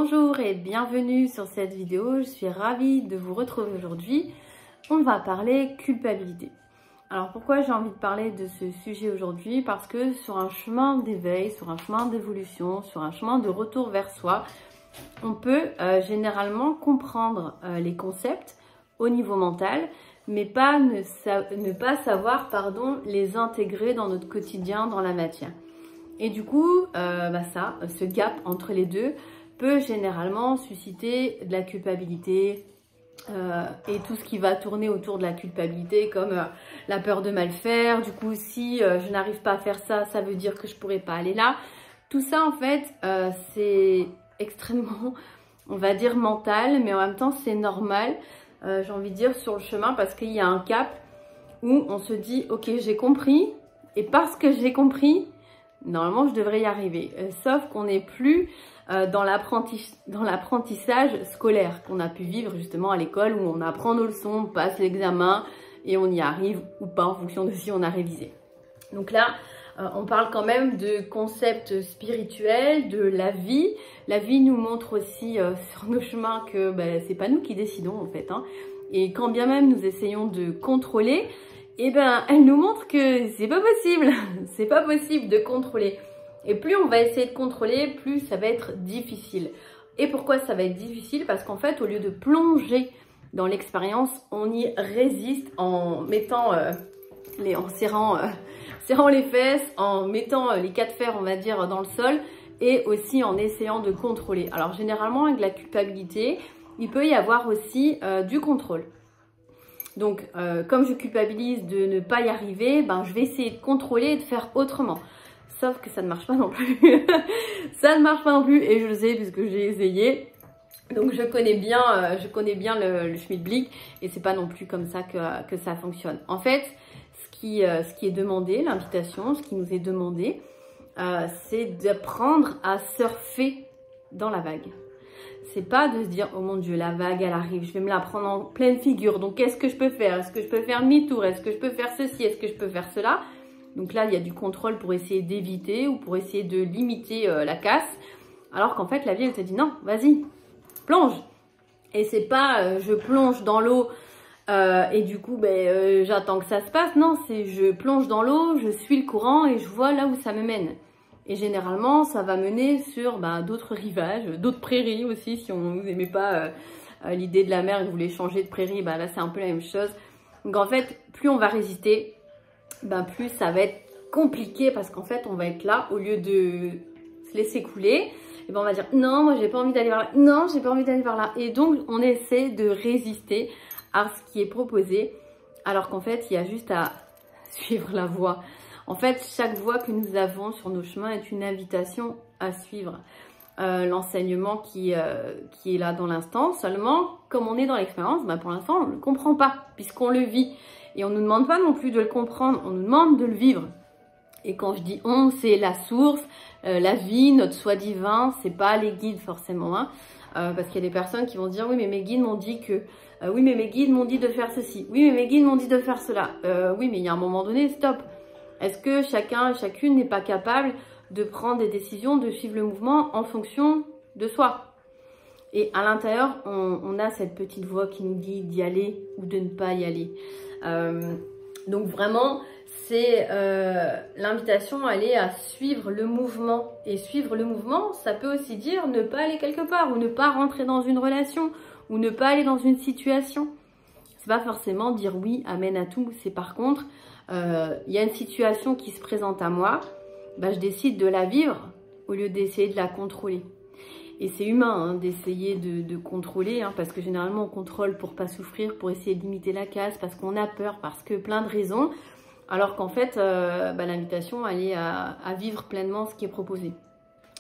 Bonjour et bienvenue sur cette vidéo, je suis ravie de vous retrouver aujourd'hui. On va parler culpabilité. Alors pourquoi j'ai envie de parler de ce sujet aujourd'hui? Parce que sur un chemin d'éveil, sur un chemin d'évolution, sur un chemin de retour vers soi, on peut généralement comprendre les concepts au niveau mental, mais pas ne pas savoir les intégrer dans notre quotidien, dans la matière. Et du coup, ce gap entre les deux peut généralement susciter de la culpabilité et tout ce qui va tourner autour de la culpabilité, comme la peur de mal faire. Du coup, si je n'arrive pas à faire ça, ça veut dire que je pourrais pas aller là. Tout ça, en fait, c'est extrêmement, on va dire, mental, mais en même temps, c'est normal, j'ai envie de dire, sur le chemin, parce qu'il y a un cap où on se dit, ok, j'ai compris, et parce que j'ai compris, normalement, je devrais y arriver. Sauf qu'on n'est plus dans l'apprentissage scolaire qu'on a pu vivre justement à l'école, où on apprend nos leçons, on passe l'examen et on y arrive ou pas en fonction de si on a révisé. Donc là, on parle quand même de concepts spirituels, de la vie. La vie nous montre aussi sur nos chemins que c'est pas nous qui décidons en fait. Et quand bien même nous essayons de contrôler, elle nous montre que c'est pas possible. C'est pas possible de contrôler. Et plus on va essayer de contrôler, plus ça va être difficile. Et pourquoi ça va être difficile? Parce qu'en fait, au lieu de plonger dans l'expérience, on y résiste en mettant en serrant les fesses, en mettant les quatre fers, on va dire, dans le sol, et aussi en essayant de contrôler. Alors généralement, avec la culpabilité, il peut y avoir aussi du contrôle. Donc, comme je culpabilise de ne pas y arriver, je vais essayer de contrôler et de faire autrement. Sauf que ça ne marche pas non plus. Ça ne marche pas non plus, et je le sais puisque j'ai essayé. Donc, je connais bien le Schmidt-Blick, et c'est pas non plus comme ça que ça fonctionne. En fait, ce qui est demandé, l'invitation, ce qui nous est demandé, c'est d'apprendre à surfer dans la vague. C'est pas de se dire, oh mon Dieu, la vague, elle arrive, je vais me la prendre en pleine figure. Donc, qu'est-ce que je peux faire? Est-ce que je peux faire demi-tour? Est-ce que je peux faire ceci? Est-ce que je peux faire cela? Donc là, il y a du contrôle pour essayer d'éviter ou pour essayer de limiter la casse. Alors qu'en fait, la vie, elle te dit, non, vas-y, plonge. Et c'est pas, je plonge dans l'eau et du coup, j'attends que ça se passe. Non, c'est je plonge dans l'eau, je suis le courant et je vois là où ça me mène. Et généralement, ça va mener sur d'autres rivages, d'autres prairies aussi. Si vous n'aimez pas l'idée de la mer et que vous voulez changer de prairie, là c'est un peu la même chose. Donc en fait, plus on va résister, plus ça va être compliqué parce qu'en fait, on va être là, au lieu de se laisser couler, et on va dire non, moi j'ai pas envie d'aller vers là, non, j'ai pas envie d'aller vers là. Et donc, on essaie de résister à ce qui est proposé, alors qu'en fait, il y a juste à suivre la voie. En fait, chaque voie que nous avons sur nos chemins est une invitation à suivre l'enseignement qui est là dans l'instant. Seulement, comme on est dans l'expérience, pour l'instant, on ne le comprend pas puisqu'on le vit. Et on ne nous demande pas non plus de le comprendre, on nous demande de le vivre. Et quand je dis on, c'est la source, la vie, notre soi divin, c'est pas les guides forcément. Parce qu'il y a des personnes qui vont dire oui, mais mes guides m'ont dit que... oui, mais mes guides m'ont dit de faire ceci. Oui, mais mes guides m'ont dit de faire cela. Oui, mais il y a un moment donné, stop. Est-ce que chacun et chacune n'est pas capable de prendre des décisions, de suivre le mouvement en fonction de soi? Et à l'intérieur, on a cette petite voix qui nous dit d'y aller ou de ne pas y aller. Donc vraiment, c'est l'invitation à aller à suivre le mouvement. Et suivre le mouvement, ça peut aussi dire ne pas aller quelque part ou ne pas rentrer dans une relation ou ne pas aller dans une situation. C'est pas forcément dire oui, amen à tout. C'est par contre, il y a une situation qui se présente à moi, je décide de la vivre au lieu d'essayer de la contrôler. Et c'est humain d'essayer de contrôler, parce que généralement on contrôle pour pas souffrir, pour essayer de limiter la casse, parce qu'on a peur, parce que plein de raisons, alors qu'en fait l'invitation elle est à vivre pleinement ce qui est proposé.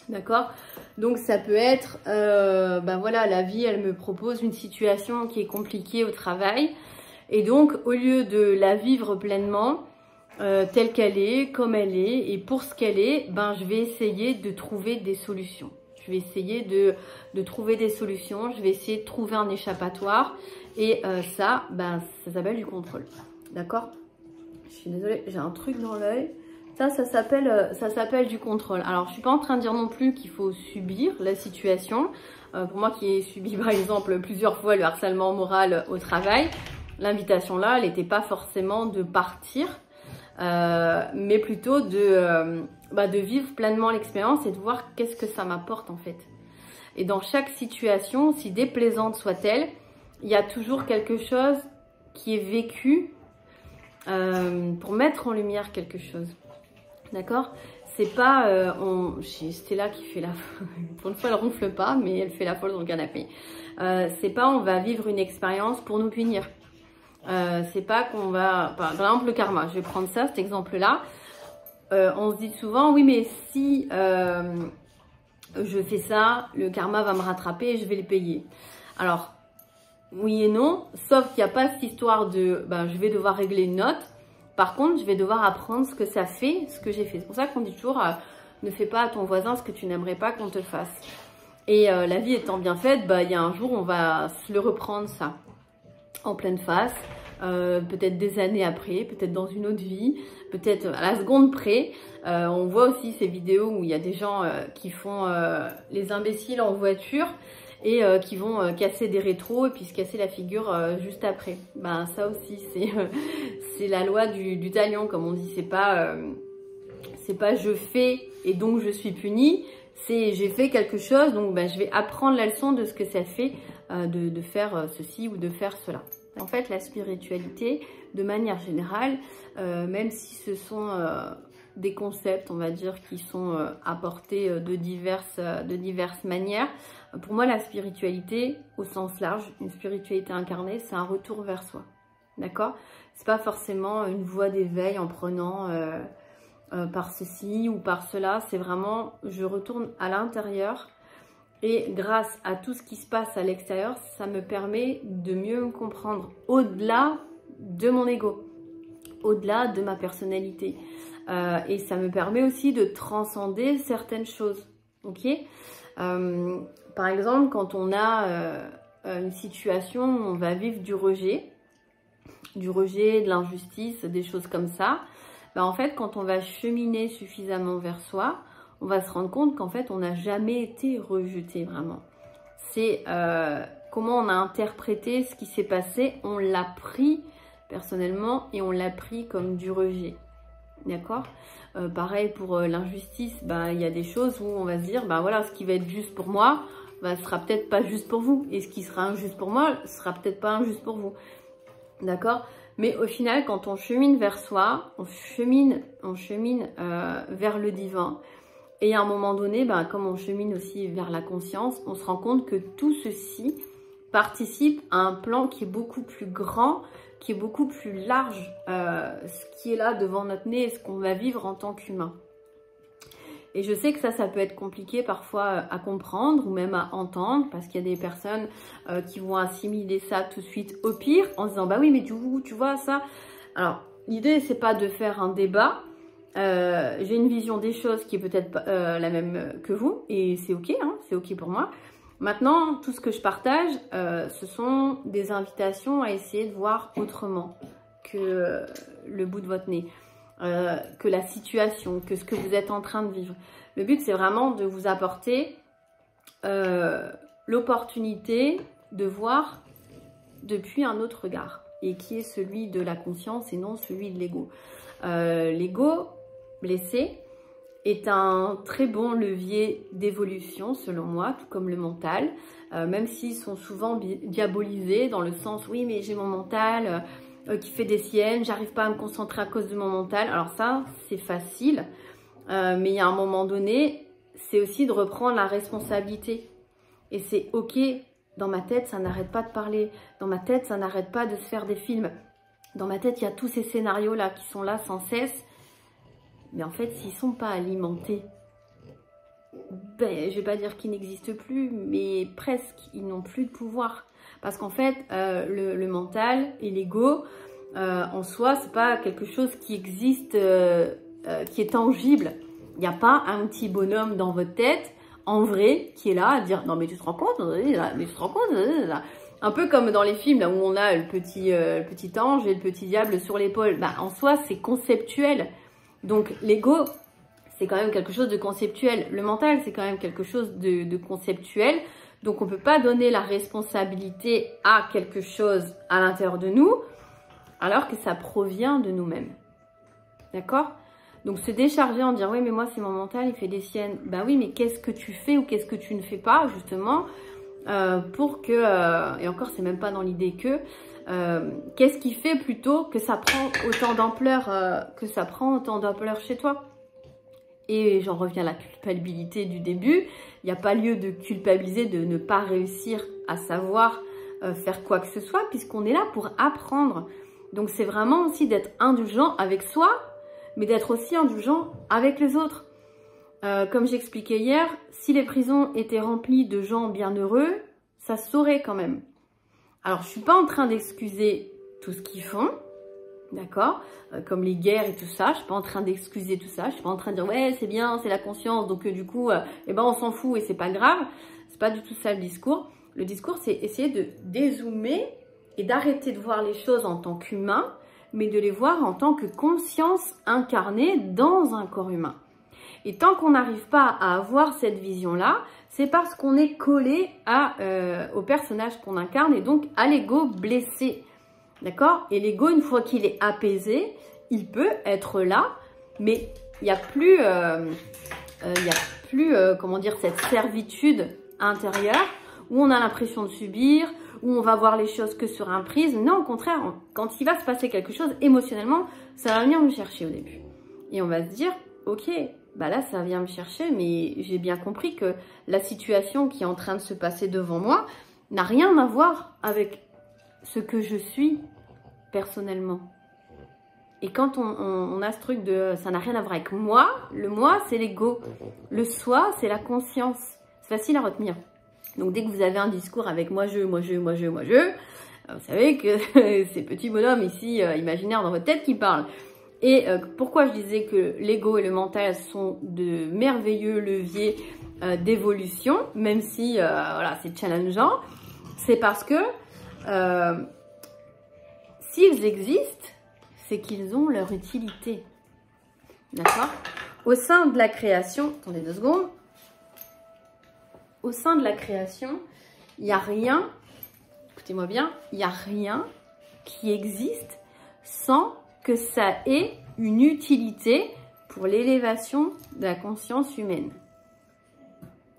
D'accord? Donc ça peut être, la vie elle me propose une situation qui est compliquée au travail, et donc au lieu de la vivre pleinement, telle qu'elle est, comme elle est, et pour ce qu'elle est, je vais essayer de trouver des solutions. Je vais essayer de trouver des solutions, je vais essayer de trouver un échappatoire. Et ça s'appelle du contrôle. D'accord? Je suis désolée, j'ai un truc dans l'œil. Ça s'appelle du contrôle. Alors, je suis pas en train de dire non plus qu'il faut subir la situation. pour moi qui ai subi par exemple plusieurs fois le harcèlement moral au travail, l'invitation là, elle n'était pas forcément de partir, mais plutôt de vivre pleinement l'expérience et de voir qu'est-ce que ça m'apporte en fait. Et dans chaque situation, si déplaisante soit-elle, il y a toujours quelque chose qui est vécu pour mettre en lumière quelque chose. D'accord? C'est pas... j'ai Stella qui fait la... Pour une fois, elle ronfle pas, mais elle fait la folle dans le canapé. C'est pas on va vivre une expérience pour nous punir. C'est pas qu'on va... Par exemple, le karma. Je vais prendre ça, cet exemple-là. On se dit souvent, oui, mais si je fais ça, le karma va me rattraper et je vais le payer. Alors, oui et non, sauf qu'il n'y a pas cette histoire de je vais devoir régler une note. Par contre, je vais devoir apprendre ce que ça fait, ce que j'ai fait. C'est pour ça qu'on dit toujours, ne fais pas à ton voisin ce que tu n'aimerais pas qu'on te fasse. Et la vie étant bien faite, il y a un jour, on va se le reprendre ça, en pleine face. Peut-être des années après, peut-être dans une autre vie, peut-être à la seconde près. On voit aussi ces vidéos où il y a des gens qui font les imbéciles en voiture et qui vont casser des rétros et puis se casser la figure juste après. Ça aussi, c'est la loi du talion, comme on dit. C'est pas je fais et donc je suis puni. C'est j'ai fait quelque chose, donc je vais apprendre la leçon de ce que ça fait de faire ceci ou de faire cela. En fait, la spiritualité, de manière générale, même si ce sont des concepts, on va dire, qui sont apportés de diverses manières, pour moi, la spiritualité, au sens large, une spiritualité incarnée, c'est un retour vers soi. D'accord? C'est pas forcément une voie d'éveil en prenant par ceci ou par cela. C'est vraiment, je retourne à l'intérieur. Et grâce à tout ce qui se passe à l'extérieur, ça me permet de mieux me comprendre au-delà de mon ego, au-delà de ma personnalité. Et ça me permet aussi de transcender certaines choses. Ok? Par exemple, quand on a une situation où on va vivre du rejet, de l'injustice, des choses comme ça, en fait, quand on va cheminer suffisamment vers soi, on va se rendre compte qu'en fait, on n'a jamais été rejeté vraiment. C'est comment on a interprété ce qui s'est passé, on l'a pris personnellement et on l'a pris comme du rejet. D'accord? Pareil pour l'injustice, il y a des choses où on va se dire, voilà, ce qui va être juste pour moi, sera peut-être pas juste pour vous. Et ce qui sera injuste pour moi, sera peut-être pas injuste pour vous. D'accord? Mais au final, quand on chemine vers soi, on chemine vers le divin. Et à un moment donné, comme on chemine aussi vers la conscience, on se rend compte que tout ceci participe à un plan qui est beaucoup plus grand, qui est beaucoup plus large, ce qui est là devant notre nez et ce qu'on va vivre en tant qu'humain. Et je sais que ça peut être compliqué parfois à comprendre ou même à entendre, parce qu'il y a des personnes qui vont assimiler ça tout de suite au pire, en se disant oui mais tu vois ça. Alors l'idée c'est pas de faire un débat. J'ai une vision des choses qui est peut-être la même que vous et c'est ok, hein, c'est ok pour moi. Maintenant, tout ce que je partage, ce sont des invitations à essayer de voir autrement que le bout de votre nez, que la situation, que ce que vous êtes en train de vivre. Le but, c'est vraiment de vous apporter l'opportunité de voir depuis un autre regard et qui est celui de la conscience et non celui de l'ego. L'ego blessé est un très bon levier d'évolution selon moi, tout comme le mental, même s'ils sont souvent diabolisés dans le sens oui mais j'ai mon mental qui fait des siennes, j'arrive pas à me concentrer à cause de mon mental. Alors ça c'est facile, mais il y a un moment donné c'est aussi de reprendre la responsabilité et c'est ok. Dans ma tête ça n'arrête pas de parler, dans ma tête ça n'arrête pas de se faire des films, dans ma tête il y a tous ces scénarios là qui sont là sans cesse. Mais en fait, s'ils ne sont pas alimentés, je ne vais pas dire qu'ils n'existent plus, mais presque, ils n'ont plus de pouvoir. Parce qu'en fait, le mental et l'ego, en soi, ce n'est pas quelque chose qui existe, qui est tangible. Il n'y a pas un petit bonhomme dans votre tête, en vrai, qui est là à dire « Non mais tu te rends compte, mais tu te rends compte ?» Un peu comme dans les films là, où on a le petit ange et le petit diable sur l'épaule. En soi, c'est conceptuel. Donc l'ego, c'est quand même quelque chose de conceptuel. Le mental, c'est quand même quelque chose de conceptuel. Donc on ne peut pas donner la responsabilité à quelque chose à l'intérieur de nous, alors que ça provient de nous-mêmes. D'accord? Donc se décharger en disant, oui mais moi c'est mon mental, il fait des siennes. Ben oui, mais qu'est-ce que tu fais ou qu'est-ce que tu ne fais pas justement pour que, et encore c'est même pas dans l'idée que, qu'est-ce qui fait plutôt que ça prend autant d'ampleur chez toi? Et j'en reviens à la culpabilité du début. Il n'y a pas lieu de culpabiliser, de ne pas réussir à savoir faire quoi que ce soit, puisqu'on est là pour apprendre. Donc c'est vraiment aussi d'être indulgent avec soi, mais d'être aussi indulgent avec les autres. Comme j'expliquais hier, si les prisons étaient remplies de gens bienheureux, ça se saurait quand même. Alors je ne suis pas en train d'excuser tout ce qu'ils font, d'accord, comme les guerres et tout ça, je ne suis pas en train d'excuser tout ça, je ne suis pas en train de dire ouais c'est bien, c'est la conscience, donc du coup eh ben, on s'en fout et c'est pas grave. C'est pas du tout ça le discours. Le discours c'est essayer de dézoomer et d'arrêter de voir les choses en tant qu'humain, mais de les voir en tant que conscience incarnée dans un corps humain. Et tant qu'on n'arrive pas à avoir cette vision-là, c'est parce qu'on est collé au personnage qu'on incarne et donc à l'ego blessé. D'accord? Et l'ego, une fois qu'il est apaisé, il peut être là, mais il n'y a plus, comment dire, cette servitude intérieure où on a l'impression de subir, où on va voir les choses que sur un prisme. Non, au contraire, quand il va se passer quelque chose émotionnellement, ça va venir me chercher au début. Et on va se dire, ok, bah là, ça vient me chercher, mais j'ai bien compris que la situation qui est en train de se passer devant moi n'a rien à voir avec ce que je suis personnellement. Et quand on a ce truc de ça n'a rien à voir avec moi, le moi c'est l'ego, le soi c'est la conscience, c'est facile à retenir. Donc dès que vous avez un discours avec moi je, vous savez que c'est petit bonhomme ici imaginaire dans votre tête qui parle. Et pourquoi je disais que l'ego et le mental sont de merveilleux leviers d'évolution, même si voilà, c'est challengeant, c'est parce que s'ils existent, c'est qu'ils ont leur utilité. D'accord? Au sein de la création, attendez 2 secondes, au sein de la création, il n'y a rien, écoutez-moi bien, il n'y a rien qui existe sans que ça ait une utilité pour l'élévation de la conscience humaine.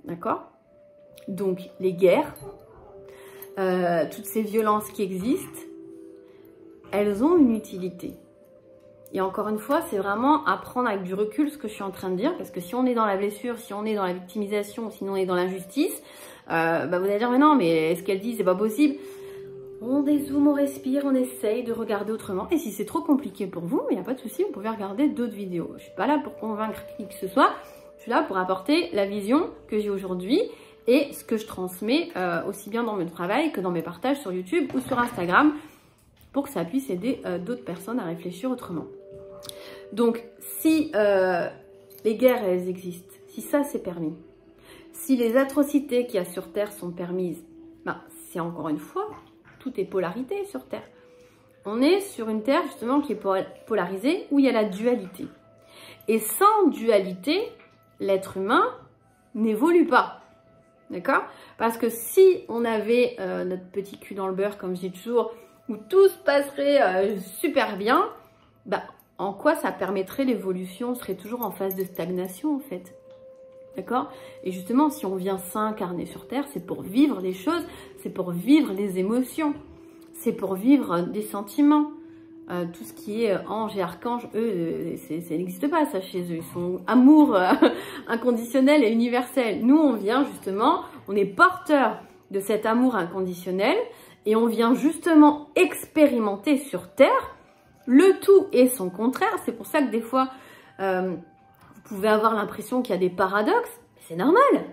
D'accord? Donc, les guerres, toutes ces violences qui existent, elles ont une utilité. Et encore une fois, c'est vraiment apprendre avec du recul ce que je suis en train de dire, parce que si on est dans la blessure, si on est dans la victimisation, sinon on est dans l'injustice, bah vous allez dire mais non, mais ce qu'elle dit, c'est pas possible. On dézoome, on respire, on essaye de regarder autrement. Et si c'est trop compliqué pour vous, il n'y a pas de souci, vous pouvez regarder d'autres vidéos. Je suis pas là pour convaincre qui que ce soit, je suis là pour apporter la vision que j'ai aujourd'hui et ce que je transmets aussi bien dans mon travail que dans mes partages sur YouTube ou sur Instagram, pour que ça puisse aider d'autres personnes à réfléchir autrement. Donc, si les guerres, elles existent, si ça c'est permis, si les atrocités qu'il y a sur Terre sont permises, ben, c'est encore une fois, tout est polarité sur Terre. On est sur une Terre justement qui est polarisée, où il y a la dualité. Et sans dualité, l'être humain n'évolue pas. D'accord? Parce que si on avait notre petit cul dans le beurre, comme je dis toujours, où tout se passerait super bien, bah, en quoi ça permettrait l'évolution? On serait toujours en phase de stagnation en fait. D'accord? Et justement, si on vient s'incarner sur Terre, c'est pour vivre les choses, c'est pour vivre les émotions, c'est pour vivre des sentiments. Tout ce qui est ange et archange, eux, ça n'existe pas ça chez eux. Ils sont amour inconditionnel et universel. Nous, on vient justement, on est porteur de cet amour inconditionnel et on vient justement expérimenter sur Terre le tout et son contraire. C'est pour ça que des fois, vous pouvez avoir l'impression qu'il y a des paradoxes. C'est normal.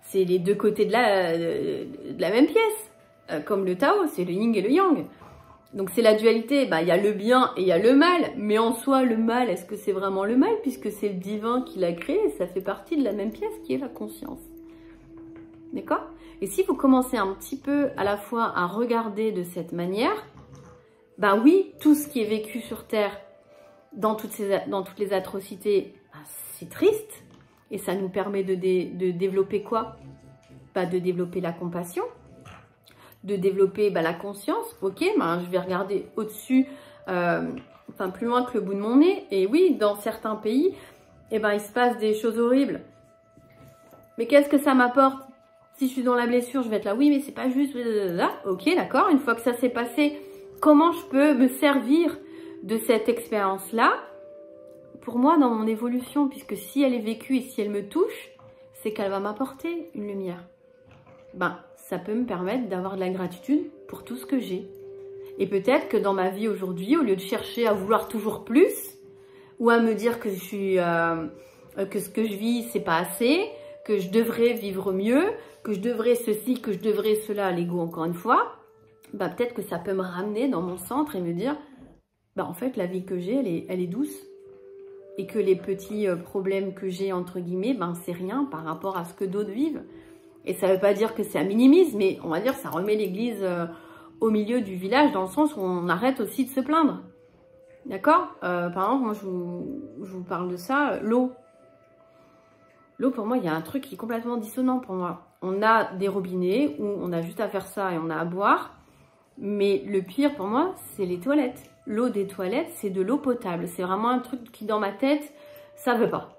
C'est les deux côtés de la même pièce. Comme le Tao, c'est le yin et le yang. Donc c'est la dualité, bah, il y a le bien et il y a le mal, mais en soi le mal, est-ce que c'est vraiment le mal puisque c'est le divin qui l'a créé et ça fait partie de la même pièce qui est la conscience. D'accord? Et si vous commencez un petit peu à la fois à regarder de cette manière, bah oui, tout ce qui est vécu sur Terre, dans toutes les atrocités, bah, c'est triste et ça nous permet de développer quoi? de développer la compassion, de développer la conscience. Ok, je vais regarder au-dessus, enfin plus loin que le bout de mon nez. Et oui, dans certains pays, il se passe des choses horribles. Mais qu'est-ce que ça m'apporte? Si je suis dans la blessure, je vais être là, oui, mais c'est pas juste. Ok, d'accord. Une fois que ça s'est passé, comment je peux me servir de cette expérience-là pour moi dans mon évolution? Puisque si elle est vécue et si elle me touche, c'est qu'elle va m'apporter une lumière. Ça peut me permettre d'avoir de la gratitude pour tout ce que j'ai. Et peut-être que dans ma vie aujourd'hui, au lieu de chercher à vouloir toujours plus, ou à me dire que que ce que je vis, c'est pas assez, que je devrais vivre mieux, que je devrais ceci, que je devrais cela, l'ego encore une fois, peut-être que ça peut me ramener dans mon centre et me dire, en fait, la vie que j'ai, elle est douce. Et que les petits problèmes que j'ai, entre guillemets, c'est rien par rapport à ce que d'autres vivent. Et ça ne veut pas dire que c'est à minimise, mais on va dire que ça remet l'église au milieu du village, dans le sens où on arrête aussi de se plaindre. D'accord? Par exemple, moi, je vous parle de ça, l'eau. L'eau, pour moi, il y a un truc qui est complètement dissonant pour moi. On a des robinets où on a juste à faire ça et on a à boire. Mais le pire pour moi, c'est les toilettes. L'eau des toilettes, c'est de l'eau potable. C'est vraiment un truc qui, dans ma tête, ça veut pas.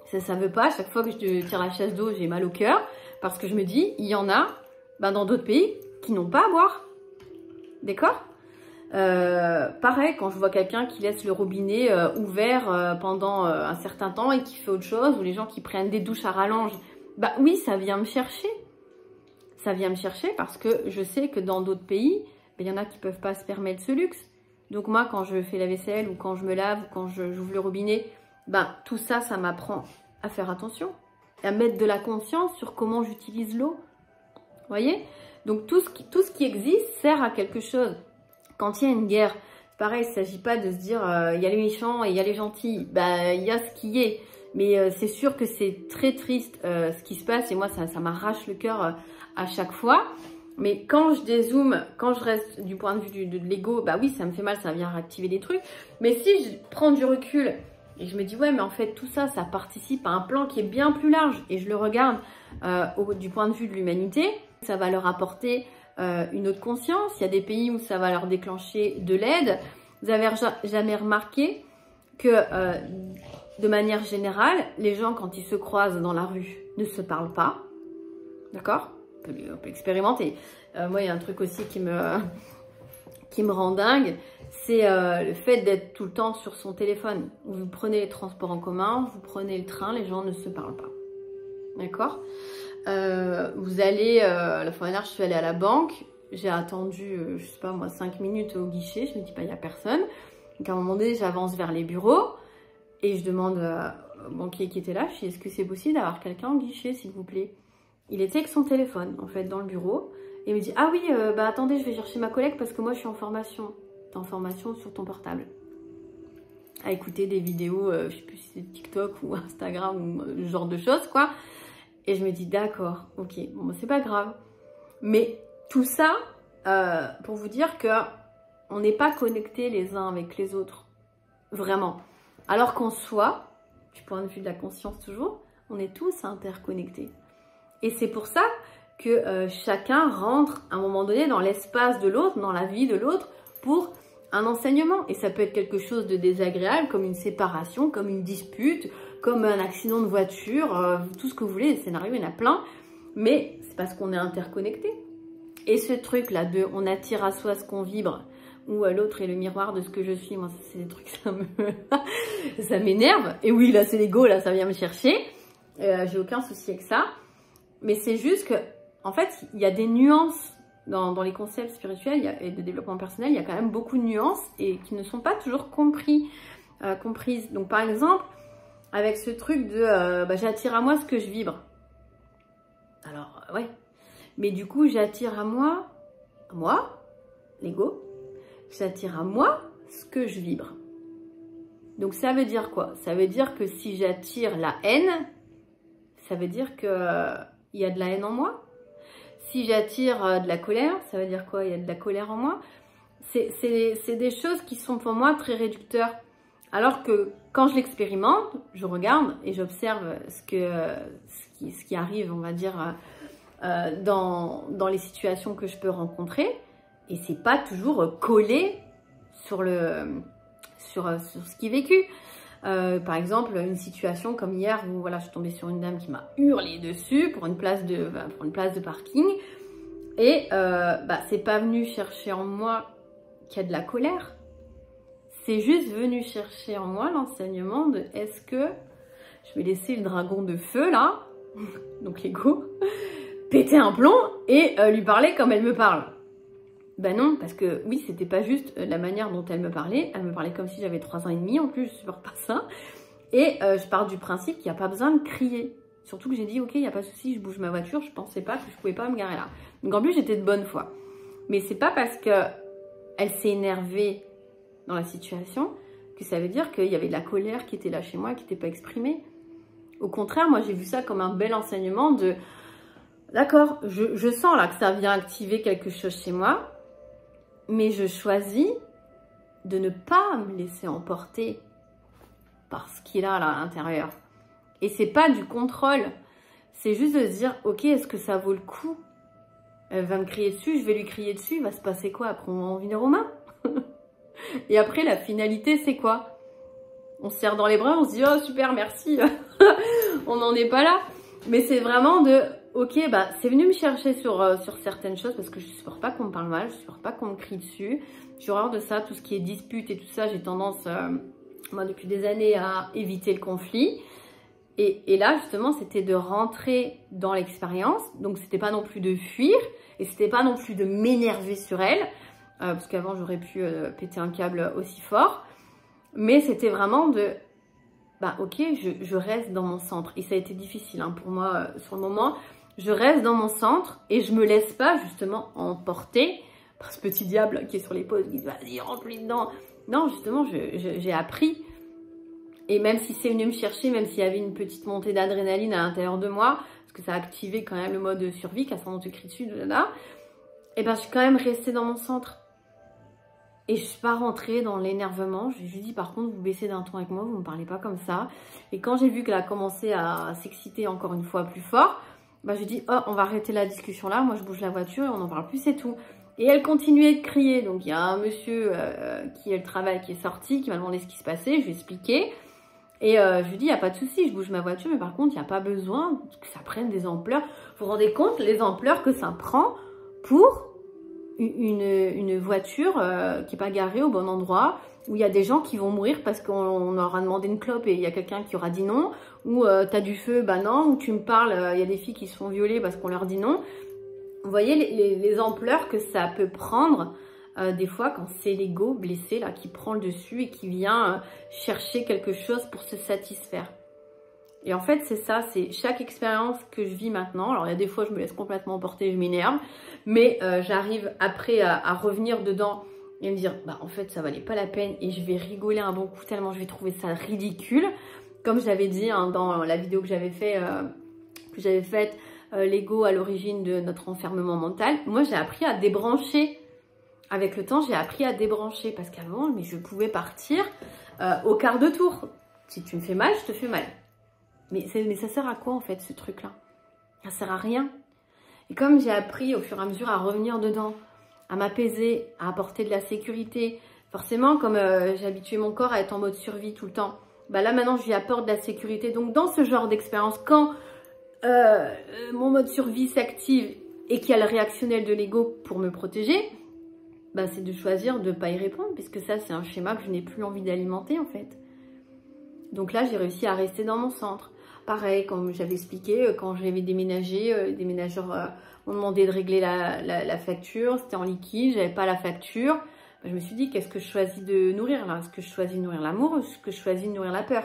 Ça veut pas. Chaque fois que je tire la chasse d'eau, j'ai mal au cœur. Parce que je me dis, il y en a dans d'autres pays qui n'ont pas à boire. D'accord? Pareil, quand je vois quelqu'un qui laisse le robinet ouvert pendant un certain temps et qui fait autre chose, ou les gens qui prennent des douches à rallonge, oui, ça vient me chercher. Ça vient me chercher parce que je sais que dans d'autres pays, il y en a qui ne peuvent pas se permettre ce luxe. Donc moi, quand je fais la vaisselle, ou quand je me lave, ou quand j'ouvre le robinet, tout ça, ça m'apprend à faire attention, à mettre de la conscience sur comment j'utilise l'eau. Vous voyez? Donc tout ce qui existe sert à quelque chose. Quand il y a une guerre, pareil, il ne s'agit pas de se dire il y a les méchants et il y a les gentils. Il y a ce qui est. Mais c'est sûr que c'est très triste ce qui se passe. Et moi, ça m'arrache le cœur à chaque fois. Mais quand je dézoome, quand je reste du point de vue de l'ego, oui, ça me fait mal, ça vient réactiver des trucs. Mais si je prends du recul et je me dis, ouais, mais en fait, tout ça, ça participe à un plan qui est bien plus large. Et je le regarde du point de vue de l'humanité, ça va leur apporter une autre conscience. Il y a des pays où ça va leur déclencher de l'aide. Vous avez jamais remarqué que, de manière générale, les gens, quand ils se croisent dans la rue, ne se parlent pas. D'accord? On peut expérimenter. Moi, il y a un truc aussi qui me rend dingue, c'est le fait d'être tout le temps sur son téléphone. Vous prenez les transports en commun, vous prenez le train, les gens ne se parlent pas. D'accord? Vous allez, la fois dernière, je suis allée à la banque, j'ai attendu, je sais pas moi, 5 minutes au guichet, je me dis il n'y a personne. Donc à un moment donné, j'avance vers les bureaux et je demande au banquier qui était là, je dis est-ce que c'est possible d'avoir quelqu'un au guichet, s'il vous plaît? Il était avec son téléphone, en fait, dans le bureau. Et il me dit, ah oui, attendez, je vais chercher ma collègue parce que moi, je suis en formation. T'es en formation sur ton portable. À écouter des vidéos, je sais plus si c'est TikTok ou Instagram ou ce genre de choses, quoi. Et je me dis, d'accord, ok, bon, c'est pas grave. Mais tout ça, pour vous dire que on n'est pas connectés les uns avec les autres. Vraiment. Alors qu'en soi, du point de vue de la conscience toujours, on est tous interconnectés. Et c'est pour ça que chacun rentre à un moment donné dans l'espace de l'autre, dans la vie de l'autre, pour un enseignement. Et ça peut être quelque chose de désagréable, comme une séparation, comme une dispute, comme un accident de voiture, tout ce que vous voulez, les scénarios, il y en a plein. Mais c'est parce qu'on est interconnectés. Et ce truc-là de on attire à soi ce qu'on vibre, ou l'autre est le miroir de ce que je suis, moi, c'est des trucs, ça m'énerve. Et oui, là, c'est l'ego, là, ça vient me chercher. J'ai aucun souci avec ça. Mais c'est juste que, en fait, il y a des nuances dans les concepts spirituels et de développement personnel. Il y a quand même beaucoup de nuances et qui ne sont pas toujours comprises. Donc, par exemple, avec ce truc de j'attire à moi ce que je vibre. Alors, ouais. Mais du coup, j'attire à moi, l'ego, j'attire à moi ce que je vibre. Donc, ça veut dire quoi? Ça veut dire que si j'attire la haine, ça veut dire que il y a de la haine en moi. Si j'attire de la colère, ça veut dire quoi? Il y a de la colère en moi. C'est des choses qui sont pour moi très réducteurs. Alors que quand je l'expérimente, je regarde et j'observe ce qui arrive, on va dire, dans les situations que je peux rencontrer. Et c'est pas toujours collé sur ce qui est vécu. Par exemple, une situation comme hier où voilà, je suis tombée sur une dame qui m'a hurlé dessus pour une place de parking. Et c'est pas venu chercher en moi qu'il y a de la colère. C'est juste venu chercher en moi l'enseignement de est-ce que je vais laisser le dragon de feu là, donc l'ego, péter un plomb et lui parler comme elle me parle. Ben non, parce que oui, c'était pas juste la manière dont elle me parlait comme si j'avais 3 ans et demi, en plus je supporte pas ça. Et je pars du principe qu'il n'y a pas besoin de crier. Surtout que j'ai dit ok, il n'y a pas de souci, je bouge ma voiture, je pensais pas que je pouvais pas me garer là. Donc en plus j'étais de bonne foi. Mais c'est pas parce que elle s'est énervée dans la situation que ça veut dire qu'il y avait de la colère qui était là chez moi, qui n'était pas exprimée. Au contraire, moi j'ai vu ça comme un bel enseignement de d'accord, je sens là que ça vient activer quelque chose chez moi, mais je choisis de ne pas me laisser emporter par ce qu'il a là à l'intérieur. Et c'est pas du contrôle, c'est juste de se dire ok, est-ce que ça vaut le coup? Elle va me crier dessus, je vais lui crier dessus, il va se passer quoi? Après on va en venir aux mains. Et après la finalité c'est quoi? On se serre dans les bras, on se dit oh super merci. On n'en est pas là. Mais c'est vraiment de ok, c'est venu me chercher sur certaines choses parce que je supporte pas qu'on me parle mal, je supporte pas qu'on me crie dessus. J'ai horreur de ça, tout ce qui est dispute et tout ça, j'ai tendance moi depuis des années à éviter le conflit. Et là justement c'était de rentrer dans l'expérience, donc c'était pas non plus de fuir et c'était pas non plus de m'énerver sur elle, parce qu'avant j'aurais pu péter un câble aussi fort, mais c'était vraiment de ok, je reste dans mon centre. Et ça a été difficile hein, pour moi sur le moment. Je reste dans mon centre et je me laisse pas justement emporter par ce petit diable qui est sur l'épaule qui dit vas-y rentre-lui dedans. Non, justement j'ai appris. Et même si c'est venu me chercher, même s'il y avait une petite montée d'adrénaline à l'intérieur de moi, parce que ça a activé quand même le mode de survie, qu'à ce moment on te crie dessus, et je suis quand même restée dans mon centre. Et je suis pas rentrée dans l'énervement. Je lui ai dit par contre, vous baissez d'un ton avec moi, vous me parlez pas comme ça. Et quand j'ai vu qu'elle a commencé à s'exciter encore une fois plus fort, je lui ai dit oh, on va arrêter la discussion là, moi je bouge la voiture et on n'en parle plus, c'est tout. Et elle continuait de crier. Donc il y a un monsieur qui est le travail qui est sorti, qui m'a demandé ce qui se passait, je lui ai expliqué. Et je lui dis, il n'y a pas de souci, je bouge ma voiture, mais par contre, il n'y a pas besoin que ça prenne des ampleurs. Vous vous rendez compte les ampleurs que ça prend pour une voiture qui n'est pas garée au bon endroit, où il y a des gens qui vont mourir parce qu'on leur a demandé une clope et il y a quelqu'un qui aura dit non, ou tu as du feu, non, ou tu me parles, il y a des filles qui se font violer parce qu'on leur dit non. Vous voyez les ampleurs que ça peut prendre des fois quand c'est l'ego blessé là qui prend le dessus et qui vient chercher quelque chose pour se satisfaire. Et en fait c'est ça, c'est chaque expérience que je vis maintenant. Alors il y a des fois je me laisse complètement emporter, je m'énerve, mais j'arrive après à revenir dedans et me dire en fait ça valait pas la peine et je vais rigoler un bon coup tellement je vais trouver ça ridicule. Comme je l'avais dit hein, dans la vidéo que j'avais faite, l'ego à l'origine de notre enfermement mental. Moi j'ai appris à débrancher. Avec le temps, j'ai appris à débrancher parce qu'avant, je pouvais partir au quart de tour. Si tu me fais mal, je te fais mal. Mais ça sert à quoi en fait ce truc-là? Ça sert à rien. Et comme j'ai appris au fur et à mesure à revenir dedans, à m'apaiser, à apporter de la sécurité, forcément comme j'ai habitué mon corps à être en mode survie tout le temps, là maintenant je lui apporte de la sécurité. Donc dans ce genre d'expérience, quand mon mode survie s'active et qu'il y a le réactionnel de l'ego pour me protéger, c'est de choisir de ne pas y répondre, puisque ça, c'est un schéma que je n'ai plus envie d'alimenter, en fait. Donc là, j'ai réussi à rester dans mon centre. Pareil, comme j'avais expliqué, quand j'avais déménagé, les déménageurs m'ont demandé de régler la facture, c'était en liquide, j'avais pas la facture. Je me suis dit, qu'est-ce que je choisis de nourrir, là? Est-ce que je choisis de nourrir l'amour ou est-ce que je choisis de nourrir la peur?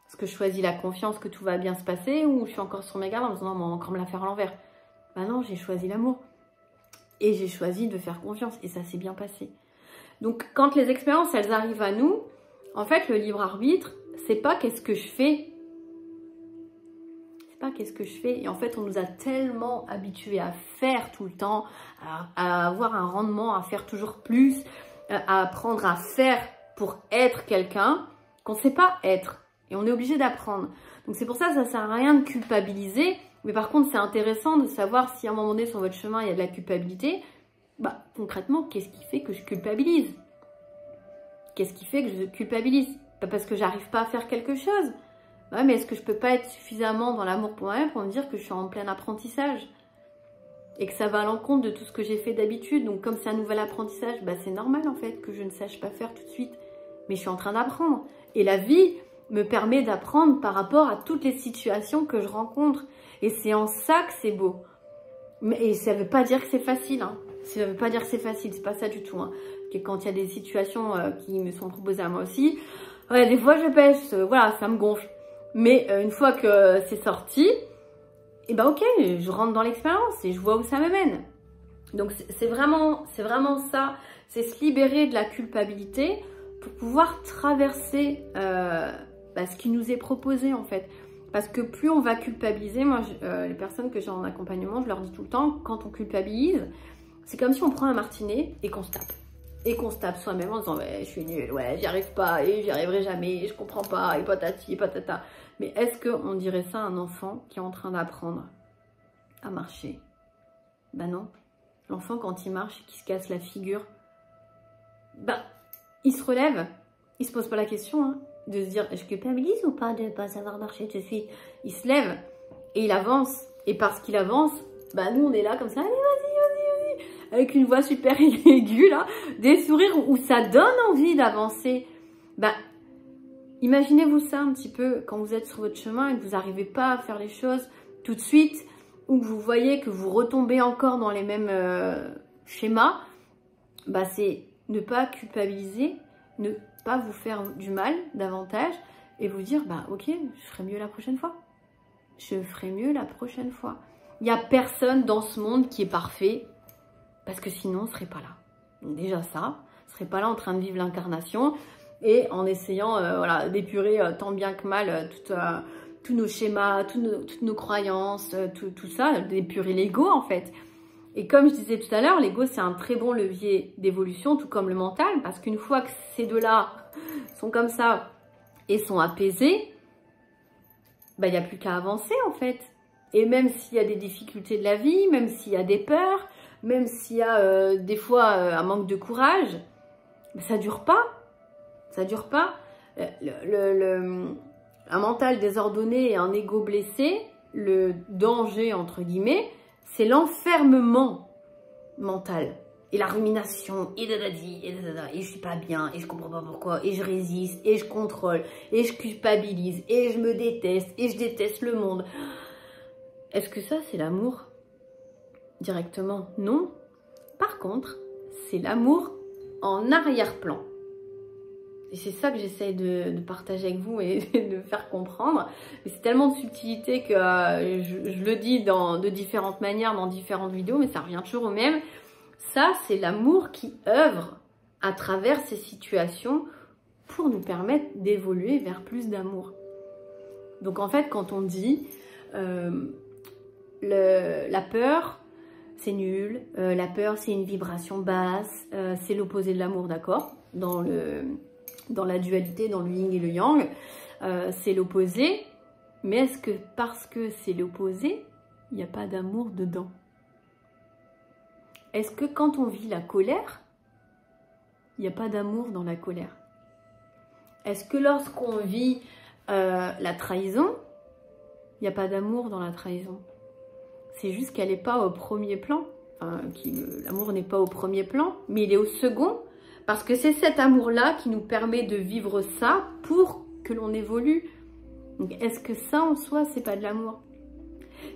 Est-ce que je choisis la confiance que tout va bien se passer ou je suis encore sur mes gardes en me disant, non, on va encore me la faire à l'envers? Non, j'ai choisi l'amour. Et j'ai choisi de faire confiance et ça s'est bien passé. Donc quand les expériences elles arrivent à nous, en fait le libre arbitre, c'est pas qu'est-ce que je fais. C'est pas qu'est-ce que je fais. Et en fait on nous a tellement habitués à faire tout le temps, à avoir un rendement, à faire toujours plus, à apprendre à faire pour être quelqu'un, qu'on ne sait pas être. Et on est obligé d'apprendre. Donc c'est pour ça que ça ne sert à rien de culpabiliser Mais par contre, c'est intéressant de savoir si à un moment donné sur votre chemin, il y a de la culpabilité. Bah, concrètement, qu'est-ce qui fait que je culpabilise? Qu'est-ce qui fait que je culpabilise? Pas parce que j'arrive pas à faire quelque chose. Ouais, mais est-ce que je peux pas être suffisamment dans l'amour pour moi-même pour me dire que je suis en plein apprentissage? Et que ça va à l'encontre de tout ce que j'ai fait d'habitude. Donc comme c'est un nouvel apprentissage, bah, c'est normal en fait que je ne sache pas faire tout de suite. Mais je suis en train d'apprendre. Et la vie me permet d'apprendre par rapport à toutes les situations que je rencontre. Et c'est en ça que c'est beau. Et ça ne veut pas dire que c'est facile. Hein. Ça ne veut pas dire que c'est facile, c'est pas ça du tout. Hein. Et quand il y a des situations qui me sont proposées à moi aussi, ouais, des fois je pêche, voilà, ça me gonfle. Mais une fois que c'est sorti, et ben ok, je rentre dans l'expérience et je vois où ça me mène. Donc c'est vraiment ça, c'est se libérer de la culpabilité pour pouvoir traverser ce qui nous est proposé en fait. Parce que plus on va culpabiliser, moi les personnes que j'ai en accompagnement, je leur dis tout le temps, quand on culpabilise, c'est comme si on prend un martinet et qu'on se tape. Et qu'on se tape soi-même en disant ouais, je suis nulle, ouais, j'y arrive pas, et j'y arriverai jamais, et je comprends pas, et patati, et patata. Mais est-ce qu'on dirait ça à un enfant qui est en train d'apprendre à marcher? Ben non. L'enfant, quand il marche et qu'il se casse la figure, ben, il se relève. Il se pose pas la question hein, de se dire je culpabilise ou pas de pas savoir marcher tout de suite. Il se lève et il avance. Et parce qu'il avance, ben nous on est là comme ça, allez vas-y, vas-y, vas-y, avec une voix super aiguë là, des sourires où ça donne envie d'avancer. Ben, imaginez-vous ça un petit peu quand vous êtes sur votre chemin et que vous n'arrivez pas à faire les choses tout de suite ou que vous voyez que vous retombez encore dans les mêmes schémas, bah c'est ne pas culpabiliser, ne pas vous faire du mal davantage et vous dire bah ok, je ferai mieux la prochaine fois. Je ferai mieux la prochaine fois. Il n'y a personne dans ce monde qui est parfait parce que sinon on ne serait pas là. Donc déjà ça, on ne serait pas là en train de vivre l'incarnation et en essayant voilà, d'épurer tant bien que mal tous nos schémas, toutes nos croyances, tout ça, d'épurer l'ego en fait. Et comme je disais tout à l'heure, l'ego c'est un très bon levier d'évolution, tout comme le mental, parce qu'une fois que ces deux-là sont comme ça et sont apaisés, bah, il n'y a plus qu'à avancer en fait. Et même s'il y a des difficultés de la vie, même s'il y a des peurs, même s'il y a des fois un manque de courage, bah, ça dure pas. Ça dure pas. Un mental désordonné et un ego blessé, le danger entre guillemets, c'est l'enfermement mental. Et la rumination, et je suis pas bien, et je comprends pas pourquoi, et je résiste, et je contrôle, et je culpabilise, et je me déteste, et je déteste le monde. Est-ce que ça, c'est l'amour? Directement, non. Par contre, c'est l'amour en arrière-plan. Et c'est ça que j'essaye de partager avec vous et de faire comprendre. Mais c'est tellement de subtilité que je le dis de différentes manières, dans différentes vidéos, mais ça revient toujours au même. Ça, c'est l'amour qui œuvre à travers ces situations pour nous permettre d'évoluer vers plus d'amour. Donc en fait, quand on dit la peur, c'est nul, la peur, c'est une vibration basse, c'est l'opposé de l'amour, d'accord? Dans la dualité, dans le yin et le yang, c'est l'opposé. Mais est-ce que parce que c'est l'opposé, il n'y a pas d'amour dedans? Est-ce que quand on vit la colère, il n'y a pas d'amour dans la colère? Est-ce que lorsqu'on vit la trahison, il n'y a pas d'amour dans la trahison? C'est juste qu'elle n'est pas au premier plan. Enfin, l'amour n'est pas au premier plan, mais il est au second. Parce que c'est cet amour-là qui nous permet de vivre ça pour que l'on évolue. Donc, est-ce que ça, en soi, c'est pas de l'amour?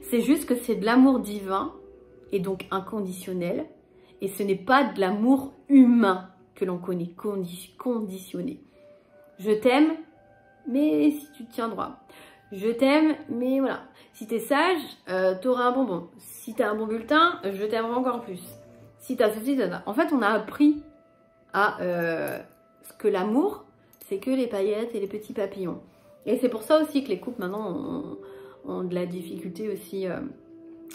C'est juste que c'est de l'amour divin et donc inconditionnel. Et ce n'est pas de l'amour humain que l'on connaît, conditionné. Je t'aime, mais si tu te tiens droit. Je t'aime, mais voilà. Si t'es sage, t'auras un bonbon. Si t'as un bon bulletin, je t'aimerai encore plus. Si t'as ceci, t'as ça. En fait, on a appris à ce que l'amour, c'est que les paillettes et les petits papillons. Et c'est pour ça aussi que les couples maintenant ont de la difficulté aussi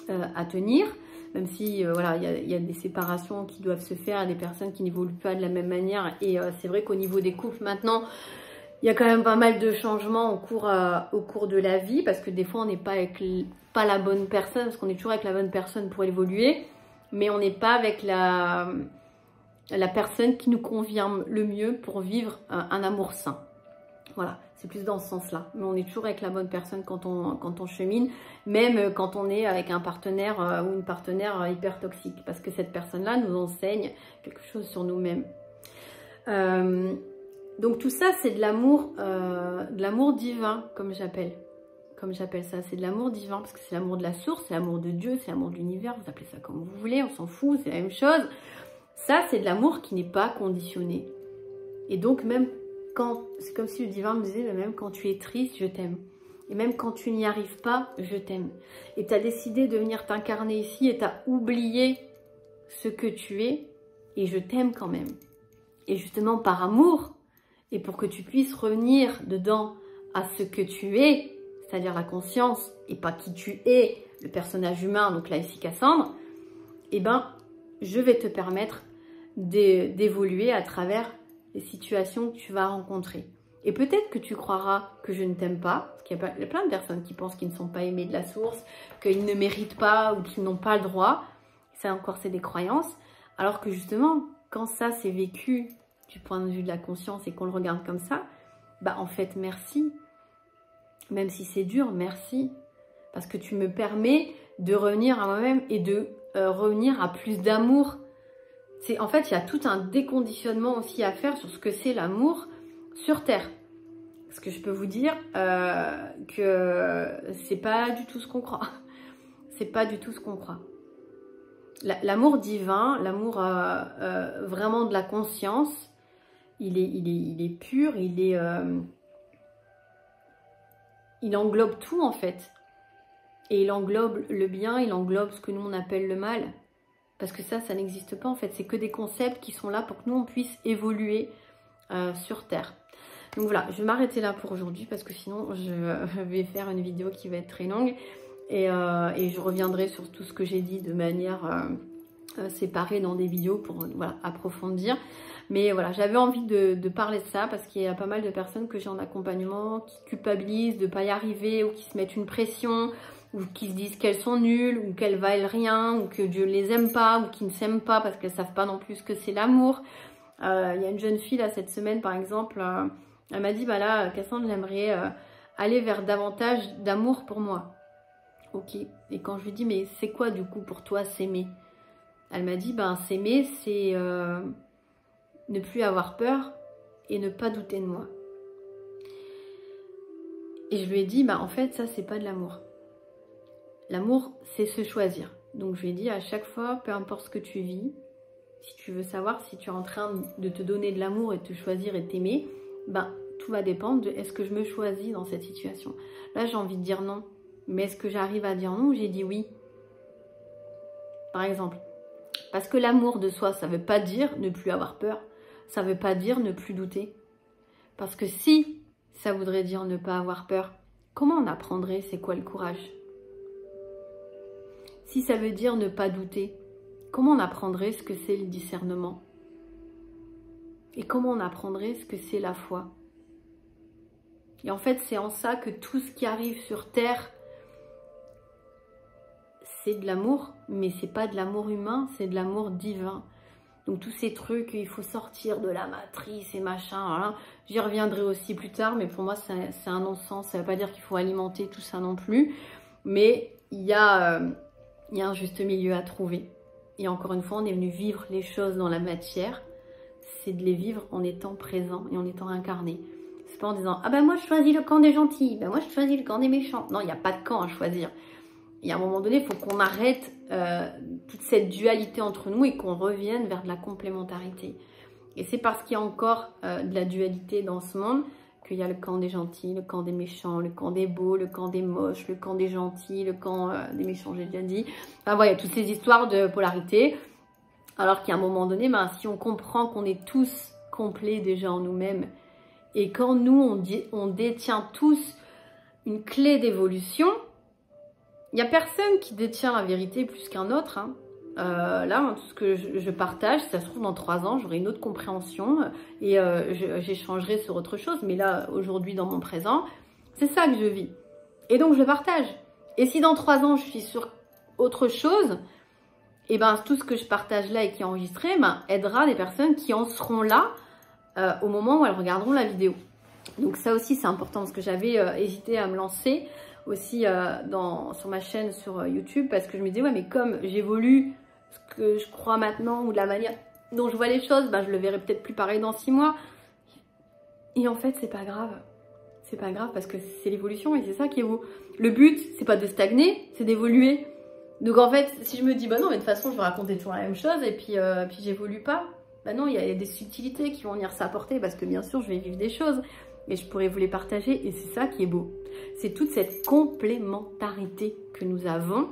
à tenir, même si voilà, il y a des séparations qui doivent se faire, des personnes qui n'évoluent pas de la même manière. Et c'est vrai qu'au niveau des couples maintenant, Il y a quand même pas mal de changements au cours de la vie, parce que des fois on n'est pas avec pas la bonne personne, parce qu'on est toujours avec la bonne personne pour évoluer, mais on n'est pas avec la personne qui nous convient le mieux pour vivre un amour sain. Voilà, c'est plus dans ce sens-là. Mais on est toujours avec la bonne personne quand on chemine, même quand on est avec un partenaire ou une partenaire hyper toxique, parce que cette personne-là nous enseigne quelque chose sur nous-mêmes. Donc tout ça, c'est de l'amour divin, comme j'appelle ça. C'est de l'amour divin, parce que c'est l'amour de la source, c'est l'amour de Dieu, c'est l'amour de l'univers, vous appelez ça comme vous voulez, on s'en fout, c'est la même chose. Ça, c'est de l'amour qui n'est pas conditionné. Et donc même quand, c'est comme si le divin me disait, même quand tu es triste, je t'aime. Et même quand tu n'y arrives pas, je t'aime. Et tu as décidé de venir t'incarner ici et tu as oublié ce que tu es, et je t'aime quand même. Et justement par amour, et pour que tu puisses revenir dedans à ce que tu es, c'est-à-dire la conscience, et pas qui tu es, le personnage humain, donc là ici Cassandre, eh ben, je vais te permettre d'évoluer à travers les situations que tu vas rencontrer. Et peut-être que tu croiras que je ne t'aime pas, parce qu'il y a plein de personnes qui pensent qu'ils ne sont pas aimés de la source, qu'ils ne méritent pas ou qu'ils n'ont pas le droit. Ça encore, c'est des croyances. Alors que justement, quand ça c'est vécu du point de vue de la conscience et qu'on le regarde comme ça, bah en fait, merci. Même si c'est dur, merci. Parce que tu me permets de revenir à moi-même et de revenir à plus d'amour. En fait, il y a tout un déconditionnement aussi à faire sur ce que c'est l'amour sur Terre. Parce que je peux vous dire que c'est pas du tout ce qu'on croit. C'est pas du tout ce qu'on croit. L'amour divin, l'amour vraiment de la conscience, il est pur, il englobe tout en fait. Et il englobe le bien, il englobe ce que nous on appelle le mal. Parce que ça n'existe pas en fait. C'est que des concepts qui sont là pour que nous on puisse évoluer sur Terre. Donc voilà, je vais m'arrêter là pour aujourd'hui parce que sinon je vais faire une vidéo qui va être très longue. Et je reviendrai sur tout ce que j'ai dit de manière séparée dans des vidéos pour voilà, approfondir. Mais voilà, j'avais envie de parler de ça parce qu'il y a pas mal de personnes que j'ai en accompagnement qui culpabilisent de ne pas y arriver ou qui se mettent une pression ou qui se disent qu'elles sont nulles ou qu'elles valent rien ou que Dieu ne les aime pas ou qui ne s'aiment pas parce qu'elles ne savent pas non plus ce que c'est l'amour. Il y a une jeune fille là cette semaine par exemple, elle m'a dit bah là Cassandre, j'aimerais aller vers davantage d'amour pour moi. Ok, et quand je lui dis mais c'est quoi du coup pour toi s'aimer? Elle m'a dit ben s'aimer c'est ne plus avoir peur et ne pas douter de moi. Et je lui ai dit bah en fait ça c'est pas de l'amour. L'amour c'est se choisir. Donc je lui ai dit à chaque fois, peu importe ce que tu vis, si tu veux savoir si tu es en train de te donner de l'amour et de te choisir et t'aimer, ben tout va dépendre de est-ce que je me choisis dans cette situation. Là j'ai envie de dire non. Mais est-ce que j'arrive à dire non? J'ai dit oui. Par exemple. Parce que l'amour de soi, ça ne veut pas dire ne plus avoir peur. Ça ne veut pas dire ne plus douter. Parce que si ça voudrait dire ne pas avoir peur, comment on apprendrait c'est quoi le courage? Si ça veut dire ne pas douter, comment on apprendrait ce que c'est le discernement? Et comment on apprendrait ce que c'est la foi? Et en fait, c'est en ça que tout ce qui arrive sur Terre, c'est de l'amour, mais c'est pas de l'amour humain, c'est de l'amour divin. Donc tous ces trucs, il faut sortir de la matrice et machin, voilà. J'y reviendrai aussi plus tard, mais pour moi c'est un non-sens. Ça veut pas dire qu'il faut alimenter tout ça non plus, mais il y a un juste milieu à trouver. Et encore une fois, on est venu vivre les choses dans la matière, c'est de les vivre en étant présent et en étant incarné. C'est pas en disant ah ben moi je choisis le camp des gentils, ben moi je choisis le camp des méchants. Non, il n'y a pas de camp à choisir. Et à un moment donné, il faut qu'on arrête toute cette dualité entre nous et qu'on revienne vers de la complémentarité. Et c'est parce qu'il y a encore de la dualité dans ce monde qu'il y a le camp des gentils, le camp des méchants, le camp des beaux, le camp des moches, le camp des gentils, le camp des méchants, j'ai déjà dit. Enfin voilà, il y a toutes ces histoires de polarité. Alors qu'à un moment donné, ben, si on comprend qu'on est tous complets déjà en nous-mêmes et quand nous, on détient tous une clé d'évolution, il n'y a personne qui détient la vérité plus qu'un autre. Hein. Là, tout ce que je partage, ça se trouve dans 3 ans, j'aurai une autre compréhension et j'échangerai sur autre chose. Mais là, aujourd'hui, dans mon présent, c'est ça que je vis. Et donc, je le partage. Et si dans 3 ans, je suis sur autre chose, et ben tout ce que je partage là et qui est enregistré aidera des personnes qui en seront là au moment où elles regarderont la vidéo. Donc ça aussi, c'est important parce que j'avais hésité à me lancer aussi sur ma chaîne sur YouTube parce que je me disais, ouais, mais comme j'évolue ce que je crois maintenant ou de la manière dont je vois les choses, ben, je le verrai peut-être plus pareil dans 6 mois. Et en fait, c'est pas grave. C'est pas grave parce que c'est l'évolution et c'est ça qui est beau. Le but, c'est pas de stagner, c'est d'évoluer. Donc en fait, si je me dis, bah non, mais de toute façon, je vais raconter toujours la même chose et puis j'évolue pas, bah non, il y a des subtilités qui vont venir s'apporter parce que bien sûr, je vais vivre des choses et je pourrais vous les partager et c'est ça qui est beau. C'est toute cette complémentarité que nous avons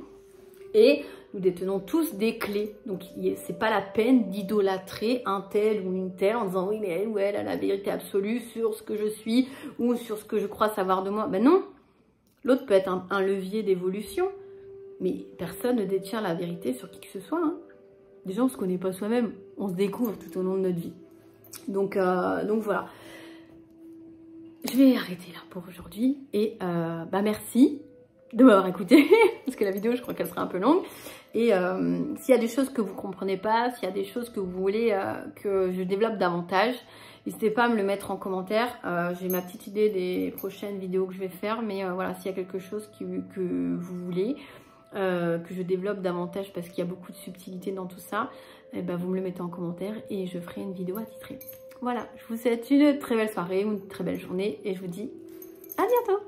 et nous détenons tous des clés. Donc c'est pas la peine d'idolâtrer un tel ou une telle en disant oui, mais elle ou elle a la vérité absolue sur ce que je suis ou sur ce que je crois savoir de moi. Ben non, l'autre peut être un levier d'évolution. Mais personne ne détient la vérité sur qui que ce soit. Hein. Déjà, on ne se connaît pas soi-même. On se découvre tout au long de notre vie. Donc voilà. Je vais arrêter là pour aujourd'hui. Et bah merci de m'avoir écouté. Parce que la vidéo, je crois qu'elle sera un peu longue. Et s'il y a des choses que vous ne comprenez pas, s'il y a des choses que vous voulez que je développe davantage, n'hésitez pas à me le mettre en commentaire. J'ai ma petite idée des prochaines vidéos que je vais faire. Mais voilà, s'il y a quelque chose que vous voulez... que je développe davantage parce qu'il y a beaucoup de subtilité dans tout ça, et ben vous me le mettez en commentaire et je ferai une vidéo attitrée. Voilà, je vous souhaite une très belle soirée, une très belle journée et je vous dis à bientôt.